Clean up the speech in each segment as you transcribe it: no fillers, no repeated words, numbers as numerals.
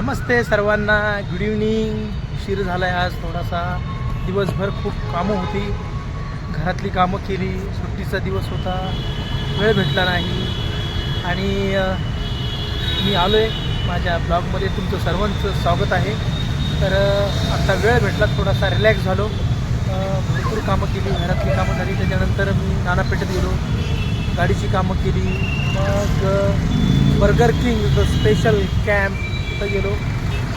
नमस्ते सर्वांना, good evening. उशीर झाला आहे आज थोडासा. दिवसभर खूप कामं होती, घरातली कामं केली. सुट्टीचा दिवस होता, वेळ भेटला नाही आणि मी आलो आहे माझ्या ब्लॉगमध्ये. तुमचं सर्वांचं स्वागत आहे. तर आता वेळ भेटला, थोडासा रिलॅक्स झालो. भरपूर कामं केली, घरातली कामं झाली. त्याच्यानंतर मी नानापेठेत गेलो, गाडीची कामं केली. मग बर्गर किंग स्पेशल कॅम्प तिथं गेलो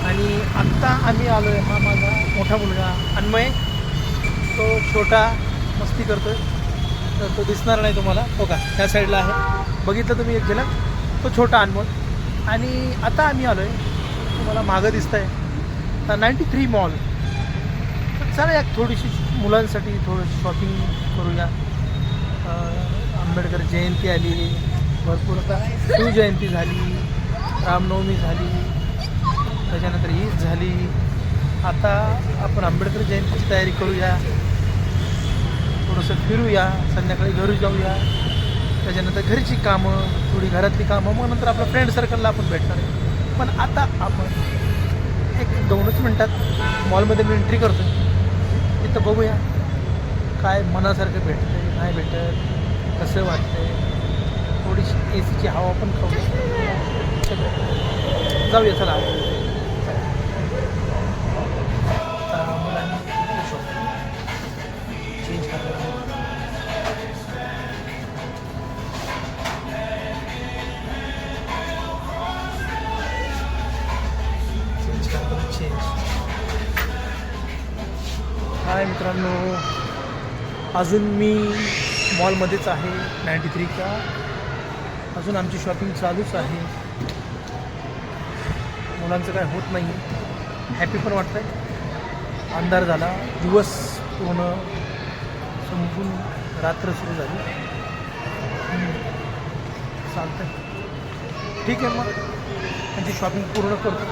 आणि आत्ता आम्ही आलो आहे. हा माझा मोठा मुलगा अन्मय, तो छोटा मस्ती करतो आहे. तर तो दिसणार नाही तुम्हाला, हो का, त्या साईडला आहे, बघितलं तुम्ही एक झलक. तो छोटा अनमोल. आणि आता आम्ही आलो आहे, तुम्हाला मागं दिसतं आहे तर 93 मॉल. तर चला एक थोडीशी मुलांसाठी थोडं शॉपिंग करूया. आंबेडकर जयंती आली, भरपूर आता शिवजयंती झाली, रामनवमी झाली, त्याच्यानंतर ईद झाली. आता आपण आंबेडकर जयंतीची तयारी करूया, थोडंसं फिरूया, संध्याकाळी घरी जाऊया. त्याच्यानंतर घरची कामं, थोडी घरातली कामं, मग नंतर आपल्या फ्रेंड सर्कलला आपण भेटणार आहे. पण आता आपण एक 2च मिनटात मॉलमध्ये मी एंट्री करतो. तिथं बघूया काय मनासारखं भेटतं नाही भेटत, कसं वाटतंय. थोडीशी एसीची हवा पण खाऊ, जाऊया चला. मुलांनी चेंज करायला हाय मित्रांनो, अजून मी मॉलमध्येच आहे 93च्या. अजून आमची शॉपिंग चालूच आहे. मुलांचं काय होत नाही आहे, हॅपी पण वाटतं आहे. अंधार झाला, दिवस पूर्ण संपून रात्र सुरू झाली. चालतं आहे, ठीक आहे. मग त्यांची शॉपिंग पूर्ण करतो.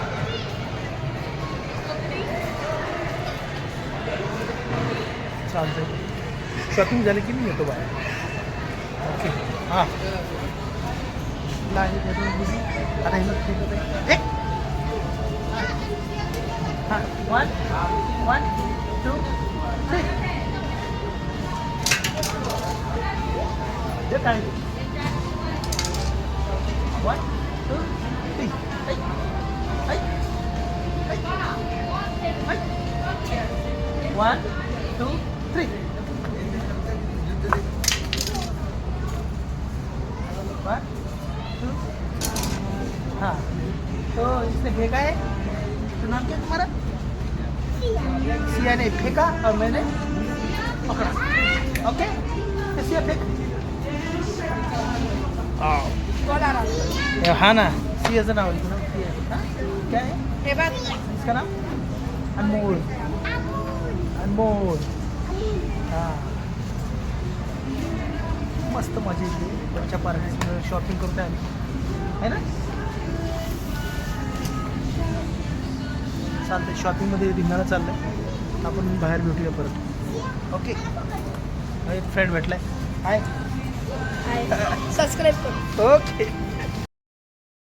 चालतं आहे, शॉपिंग झाली की मी येतो बाहेर. ओके, हां आहे आता हे ठीक आहे. हां, 1 2 3 जे काय 1 2 3 1 2 3 1 2. हाँ, तो इसने फेंका है. तो नाम क्या है तुम्हारा? सिया ने फेंका और मैंने पकड़ा. ओके, सिया फेंक. हाँ ना, सियाचं नाव आहे ना, सिया. हाँ, क्या है इसका नाम? अनमोल. अनमोल. हाँ, मस्त मजा येते. बच्चा पार्क शॉपिंग करतोय आम्ही, है ना. चालतं, शॉपिंगमध्ये धिंगाणं चाललं आहे. आपण बाहेर भेटूया परत. ओके, एक फ्रेंड भेटला आहे. हाय, सबस्क्राईब करू. ओके.